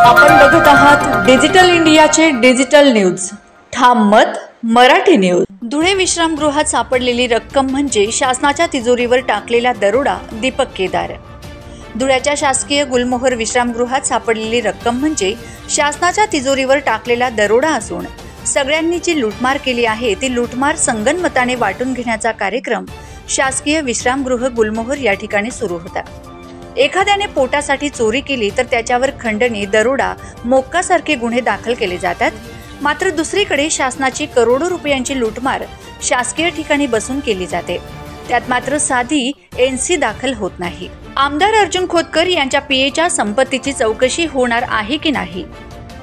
आपण बघत आहात डिजिटल इंडियाचे डिजिटल न्यूज। ठाम मत मराठी न्यूज। धुळे विश्रामगृहात सापडलेली रक्कम म्हणजे शासनाच्या तिजोरीवर टाकलेला दरोडा। दीपक केदार। धुळ्याच्या शासकीय गुलमोहर विश्रामगृहात सापडलेली रक्कम म्हणजे शासनाच्या तिजोरीवर टाकलेला दरोडा असून सगळ्यांनी जी लूटमार केली आहे ती लूटमार संगनमताने वाटून घेण्याचा कार्यक्रम शासकीय विश्रामगृह गुलमोहर या ठिकाणी सुरू होता। एखाद्याने पोटासाठी चोरी केली तर त्याच्यावर खंडणी, दरोडा, मोक्कासारखे गुन्हे दाखल केले जातात। मात्र दुसरीकडे शासनाची करोडो रुपयांची लूटमार शासकीय ठिकाणी बसून केली जाते, त्यात मात्र साधी एनसी दाखल होत नाही। आमदार अर्जुन खोतकर यांच्या पीएच्या संपत्तीची चौकशी होणार आहे की नाही?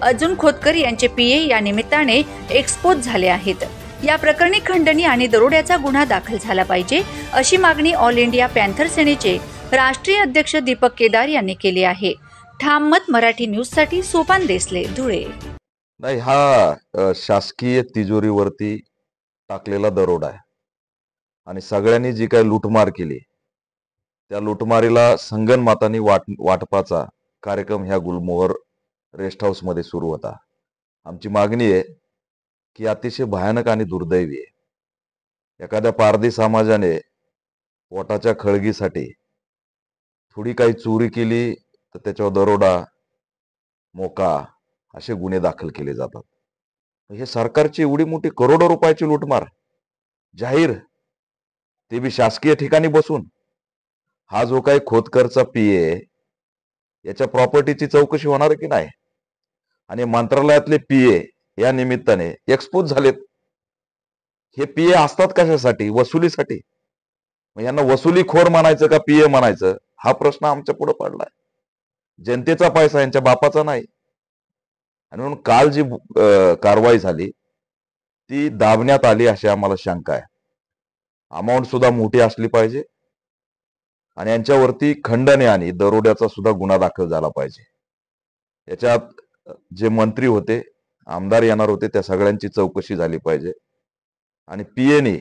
अर्जुन खोतकर यांचे पीए या निमित्ताने एक्सपोज झाले आहेत। या प्रकरणी खंडणी आणि दरोड्याचा गुन्हा दाखल झाला पाहिजे अशी मागणी ऑल इंडिया पॅन्थर सेनेचे राष्ट्रीय अध्यक्ष दीपक केदार यांनी केली आहे। ठाम मत मराठी न्यूज साठी सोपान देसले, धुळे। नाही, हा शासकीय तिजोरीवरती टाकलेला दरोडा आहे आणि सगळ्यांनी जी काही लूटमार केली त्या लूटमारीला संगनमताने वाटपाचा कार्यक्रम ह्या गुलमोहर रेस्ट हाऊस मध्ये सुरू होता। आमची मागणी आहे की अतिशय भयानक आणि दुर्दैवी आहे, एखाद्या पारधी समाजाने पोटाच्या खळगीसाठी थोडी काही चोरी केली तर त्याच्यावर दरोडा, मोका असे गुन्हे दाखल केले जातात। हे सरकारची एवढी मोठी करोडो रुपयाची लूटमार जाहीर, ते बी शासकीय ठिकाणी बसून। हा जो काही खोतकरचा पीए याच्या प्रॉपर्टीची चौकशी होणार की नाही? आणि मंत्रालयातले पीए या निमित्ताने एक्सपोज झालेत। हे पीए असतात कशासाठी? वसुलीसाठी। मग यांना वसुलीखोर म्हणायचं का पीए म्हणायचं हा प्रश्न आमच्या पुढे पडलाय। जनतेचा पैसा यांच्या बापाचा नाही। आणि म्हणून काल जी कारवाई झाली ती दाबण्यात आली अशी आम्हाला शंका आहे। अमाऊंट सुद्धा मोठी असली पाहिजे आणि यांच्यावरती खंडणी आणि दरोड्याचा सुद्धा गुन्हा दाखल झाला पाहिजे। याच्यात जे मंत्री होते, आमदार येणार होते, त्या सगळ्यांची चौकशी झाली पाहिजे। आणि पीएनी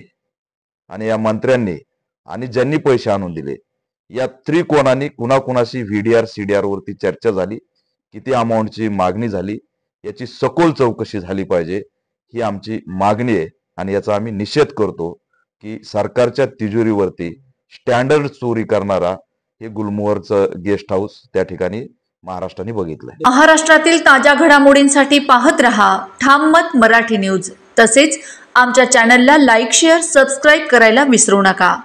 आणि या मंत्र्यांनी आणि ज्यांनी पैसे आणून दिले या त्रिकोणांनी कुणाकुणाशी व्हीडीआर सीडीआर वरती चर्चा झाली, किती अमाऊंटची मागणी झाली याची सखोल चौकशी झाली पाहिजे, ही आमची मागणी आहे। आणि याचा आम्ही निषेध करतो की सरकारच्या तिजोरीवरती स्टँडर्ड चोरी करणारा हे गुलमोहरचं गेस्ट हाऊस त्या ठिकाणी महाराष्ट्राने बघितलंय। महाराष्ट्रातील ताज्या घडामोडींसाठी पाहत रहा ठाम मत मराठी न्यूज। तसेच आमच्या चॅनलला लाईक, शेअर, सबस्क्राईब करायला विसरू नका।